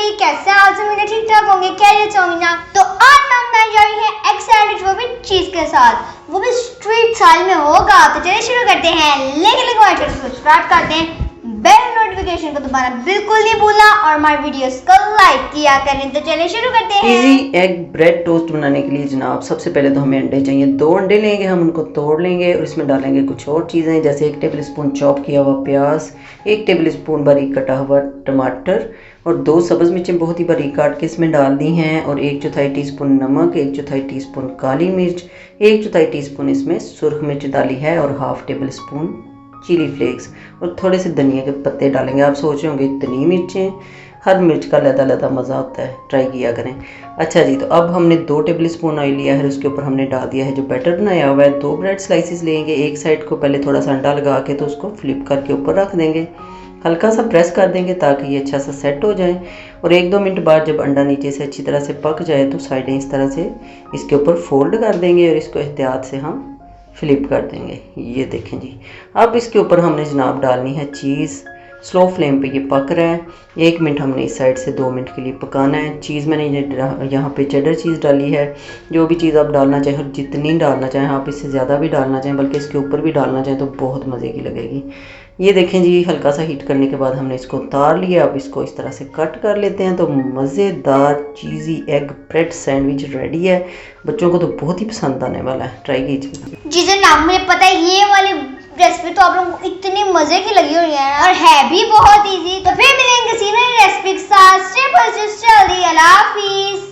जी, कैसे आप सब मेरे ठीक ठाक होंगे, खैरियत से होंगे ना। तो आज मैं बनाने जा रही है एग सैंडविच, वो भी चीज के साथ, वो भी स्ट्रीट स्टाइल में होगा। तो चलिए शुरू करते हैं। लेकिन सब्सक्राइब कर दें, बेल नोटिफिकेशन को दबाना बिल्कुल नहीं भूलना और हमारे वीडियोस को लाइक किया करें। तो चलिए शुरू करते हैं। इजी एग ब्रेड टोस्ट बनाने के लिए जनाब सबसे पहले तो हमें अंडे चाहिए। 2 अंडे लेंगे, हम उनको तोड़ लेंगे और इसमें डालेंगे कुछ और चीज़ें, जैसे 1 टेबल स्पून चॉप किया हुआ प्याज, 1 टेबल स्पून बारीक कटा हुआ टमाटर और 2 सब्ज़ मिर्चें बहुत ही बारीक काट के इसमें डाल दी हैं, और 1/4 टीस्पून नमक, 1/4 टीस्पून काली मिर्च, 1/4 टीस्पून इसमें सुरख मिर्च डाली है और 1/2 टेबल स्पून चिली फ्लेक्स और थोड़े से धनिया के पत्ते डालेंगे। आप सोच रहे होंगे इतनी मिर्चें, हर मिर्च का अलग मज़ा होता है, ट्राई किया करें। अच्छा जी, तो अब हमने 2 टेबल स्पून ऑयल लिया है, उसके ऊपर हमने डाल दिया है जो बैटर बनाया हुआ है। 2 ब्रेड स्लाइसिस लेंगे, एक साइड को पहले थोड़ा सा अंडा लगा के तो उसको फ्लिप करके ऊपर रख देंगे, हल्का सा प्रेस कर देंगे ताकि ये अच्छा सा सेट हो जाए। और 1-2 मिनट बाद जब अंडा नीचे से अच्छी तरह से पक जाए तो साइडें इस तरह से इसके ऊपर फोल्ड कर देंगे और इसको एहतियात से हम फ्लिप कर देंगे। ये देखें जी, अब इसके ऊपर हमने जनाब डालनी है चीज़। स्लो फ्लेम पे ये पक रहा है। 1 मिनट हमने इस साइड से 2 मिनट के लिए पकाना है। चीज़ मैंने यहाँ पे चेडर चीज़ डाली है। जो भी चीज़ आप डालना चाहें और जितनी डालना चाहें, आप इससे ज़्यादा भी डालना चाहें, बल्कि इसके ऊपर भी डालना चाहें तो बहुत मज़े की लगेगी। ये देखें जी, हल्का सा हीट करने के बाद हमने इसको उतार लिया। अब इसको इस तरह से कट कर लेते हैं। तो मज़ेदार चीज़ी एग ब्रेड सैंडविच रेडी है। बच्चों को तो बहुत ही पसंद आने वाला है, ट्राई कीजिए। जी जनाब, मुझे पता है ये वाली रेसिपी तो आप लोगों को इतनी मजे की लगी हुई है और है भी बहुत इजी। तो फिर मिलेंगे किसी नई रेसिपी के साथ। अल्लाह हाफिज़।